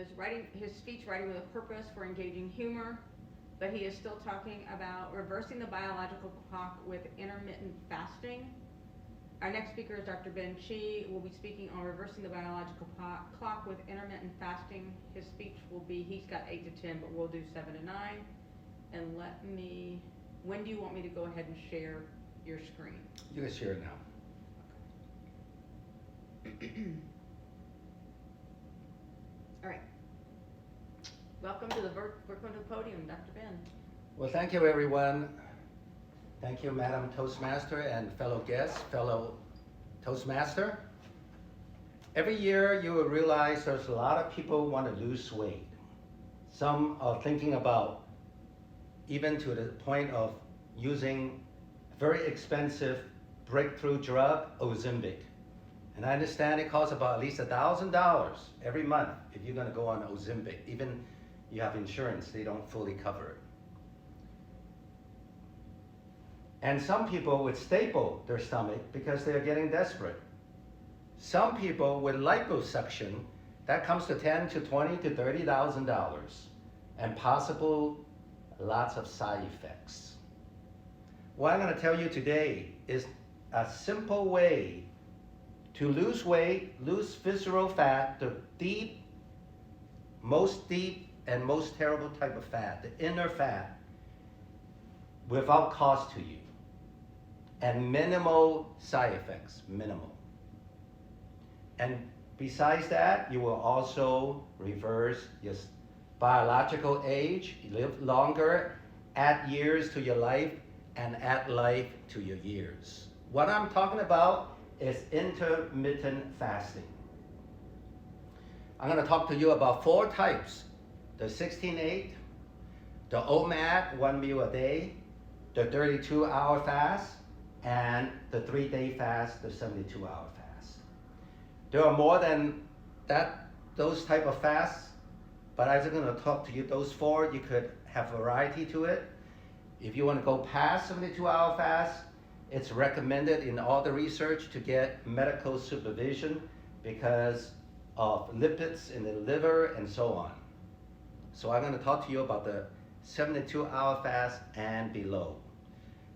is writing his speech, Writing with a Purpose for Engaging Humor, but he is still talking about reversing the biological clock with intermittent fasting. Our next speaker is Dr. Ben Chi. Will be speaking on reversing the biological clock with intermittent fasting. His speech will be, he's got 8 to 10, but we'll do 7 to 9. And when do you want me to go ahead and share your screen? You can share it now. All right. Welcome to the podium, Dr. Ben. Well, thank you, everyone. Thank you, Madam Toastmaster and fellow guests, fellow Toastmaster. Every year, you will realize there's a lot of people who want to lose weight. Some are thinking about even to the point of using very expensive breakthrough drug, Ozempic. And I understand it costs about at least $1,000 every month if you're going to go on Ozempic. Even you have insurance, they don't fully cover it. And some people would staple their stomach because they're getting desperate. Some people with liposuction, that comes to $10,000 to $20,000 to $30,000, and possible lots of side effects. What I'm going to tell you today is a simple way to lose weight, lose visceral fat, the most deep and most terrible type of fat, the inner fat, without cost to you, and minimal side effects, minimal. And besides that, you will also reverse your biological age, live longer, add years to your life, and add life to your years. What I'm talking about is intermittent fasting. I'm going to talk to you about 4 types: the 16-8, the OMAD, 1 meal a day, the 32-hour fast, and the 3-day fast, the 72-hour fast. There are more than those type of fasts, but I'm just going to talk to you those 4. You could have variety to it. If you want to go past 72-hour fast, it's recommended in all the research to get medical supervision because of lipids in the liver and so on. So I'm going to talk to you about the 72-hour fast and below.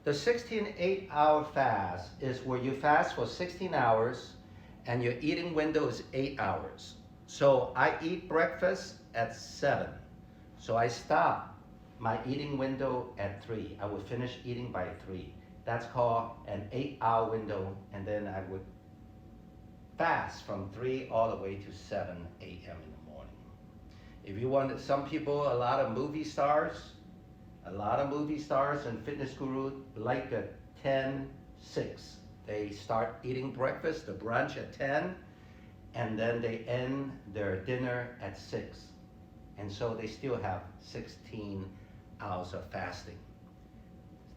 The 16-8-hour fast is where you fast for 16 hours and your eating window is 8 hours. So I eat breakfast at 7. So I stop my eating window at 3. I would finish eating by 3. That's called an 8-hour window, and then I would fast from 3 all the way to 7 a.m. in the morning. If you want, some people, a lot of movie stars and fitness gurus like a 10-6. They start eating breakfast, the brunch at 10, and then they end their dinner at 6. And so they still have 16 hours of fasting.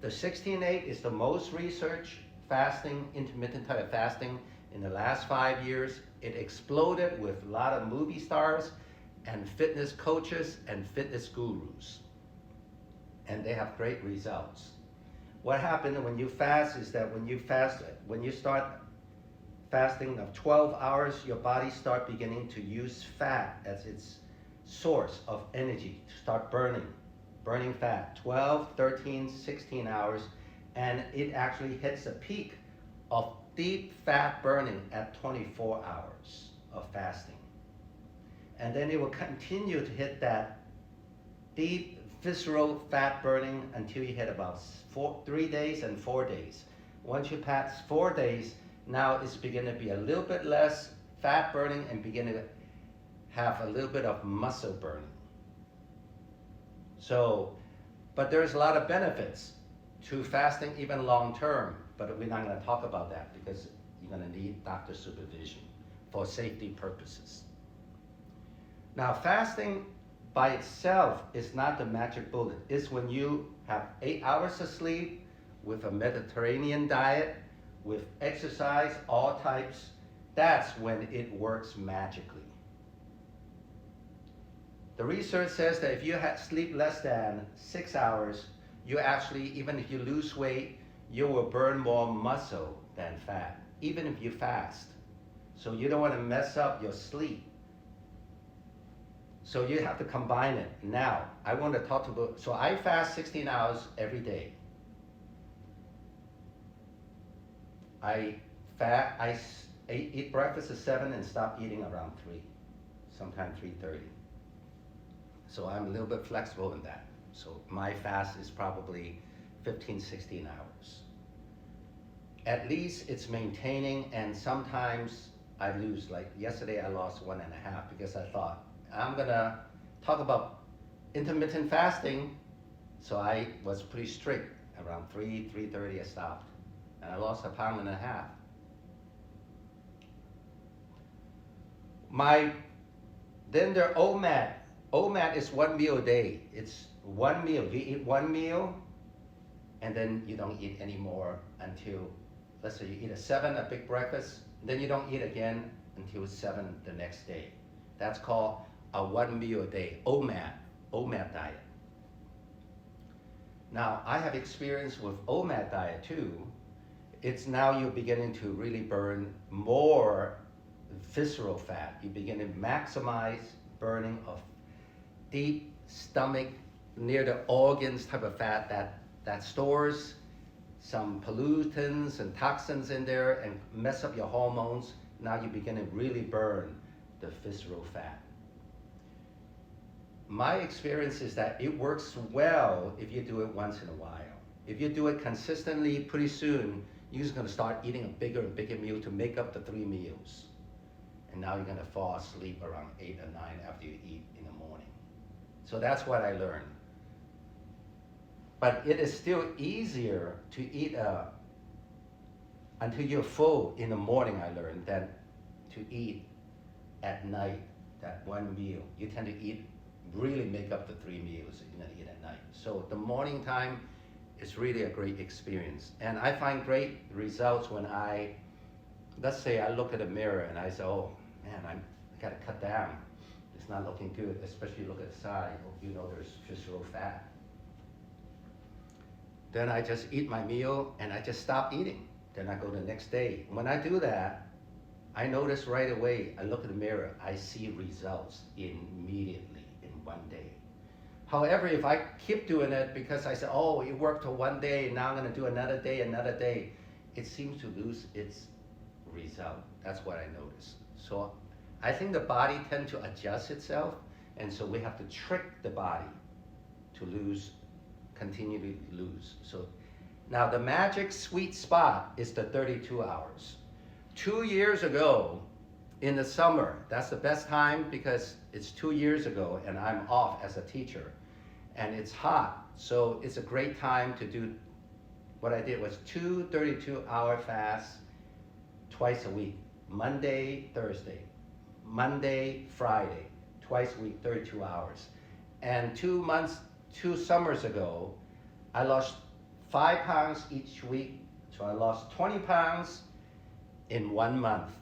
The 16-8 is the most researched fasting, intermittent type of fasting in the last 5 years. It exploded with a lot of movie stars and fitness coaches and fitness gurus. And they have great results. What happens when you fast is that when you start fasting of 12 hours, your body starts beginning to use fat as its source of energy to start burning fat, 12, 13, 16 hours, and it actually hits a peak of deep fat burning at 24 hours of fasting. And then it will continue to hit that deep visceral fat burning until you hit about 3 days and 4 days. Once you pass 4 days, now it's beginning to be a little bit less fat burning and beginning to have a little bit of muscle burning. So, but there's a lot of benefits to fasting even long term, but we're not going to talk about that because you're going to need doctor supervision for safety purposes. Now, fasting by itself is not the magic bullet. It's when you have 8 hours of sleep with a Mediterranean diet, with exercise, all types, that's when it works magically. The research says that if you sleep less than 6 hours, you actually, even if you lose weight, you will burn more muscle than fat, even if you fast. So you don't want to mess up your sleep. So you have to combine it. Now, I want to talk about, so I fast 16 hours every day. I eat breakfast at 7 and stop eating around 3, sometimes 3:30. So I'm a little bit flexible in that. So my fast is probably 15, 16 hours. At least it's maintaining, and sometimes I lose. Like yesterday I lost 1.5 because I thought, I'm gonna talk about intermittent fasting. So I was pretty strict. Around 3:30 I stopped. And I lost 1.5 pounds. Then there OMAD. OMAD is 1 meal a day. It's 1 meal. You eat 1 meal, and then you don't eat anymore until, let's say you eat at 7, a big breakfast, then you don't eat again until 7 the next day. That's called a 1 meal a day, OMAD diet. Now, I have experience with OMAD diet too. It's now you're beginning to really burn more visceral fat. You begin to maximize burning of deep stomach, near the organs type of fat that stores some pollutants and toxins in there and mess up your hormones. Now you begin to really burn the visceral fat. My experience is that it works well if you do it once in a while. If you do it consistently, pretty soon you're just gonna start eating a bigger and bigger meal to make up the 3 meals. And now you're gonna fall asleep around 8 or 9 after you eat in the morning. So that's what I learned. But it is still easier to eat until you're full in the morning, I learned, than to eat at night, that 1 meal. You tend to eat, really make up the 3 meals you're gonna eat at night. So the morning time is really a great experience. And I find great results when let's say I look at a mirror and I say, oh man, I gotta cut down. It's not looking good, especially look at the side. You know there's visceral fat. Then I just eat my meal and I just stop eating. Then I go the next day. When I do that, I notice right away, I look at the mirror, I see results immediately in 1 day. However, if I keep doing it because I say, oh, it worked for 1 day, now I'm gonna do another day, it seems to lose its result. That's what I notice. So I think the body tends to adjust itself, and so we have to trick the body to continue to lose. So now the magic sweet spot is the 32 hours. 2 years ago, in the summer, that's the best time because it's 2 years ago and I'm off as a teacher and it's hot. So it's a great time to do, what I did was 2 32-hour fasts twice a week. Monday, Thursday, Monday, Friday, twice a week, 32 hours. And 2 summers ago, I lost 5 pounds each week. So I lost 20 pounds in 1 month.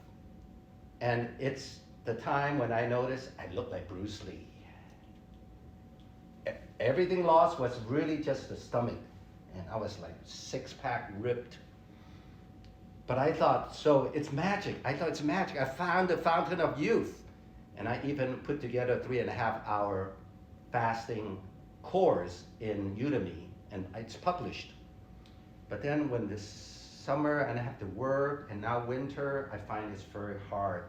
And it's the time when I noticed I looked like Bruce Lee. Everything lost was really just the stomach. And I was like 6-pack ripped. But I thought, so it's magic. I thought it's magic. I found the fountain of youth. And I even put together a 3.5-hour fasting course in Udemy, and it's published. But then when this summer and I have to work, and now winter, I find it's very hard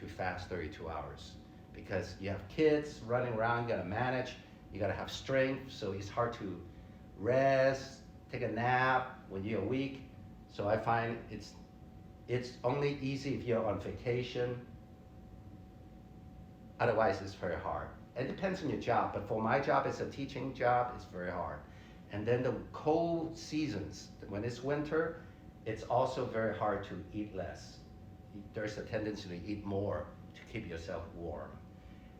to fast 32 hours because you have kids running around, you gotta manage, you gotta have strength, so it's hard to rest, take a nap when you're weak. So I find it's only easy if you're on vacation. Otherwise, it's very hard. It depends on your job, but for my job, it's a teaching job, it's very hard. And then the cold seasons, when it's winter, it's also very hard to eat less. There's a tendency to eat more to keep yourself warm.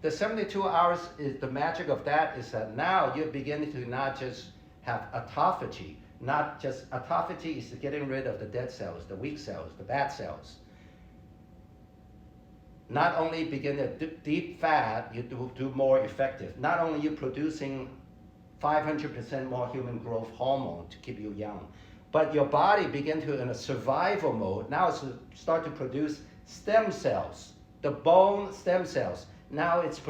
The 72 hours, is the magic of that is that now you're beginning to not just have autophagy. Not just autophagy is getting rid of the dead cells, the weak cells, the bad cells. Not only begin to deep fat, you do more effective. Not only you producing 500% more human growth hormone to keep you young, but your body begin to, in a survival mode, now it's start to produce stem cells, the bone stem cells. Now it's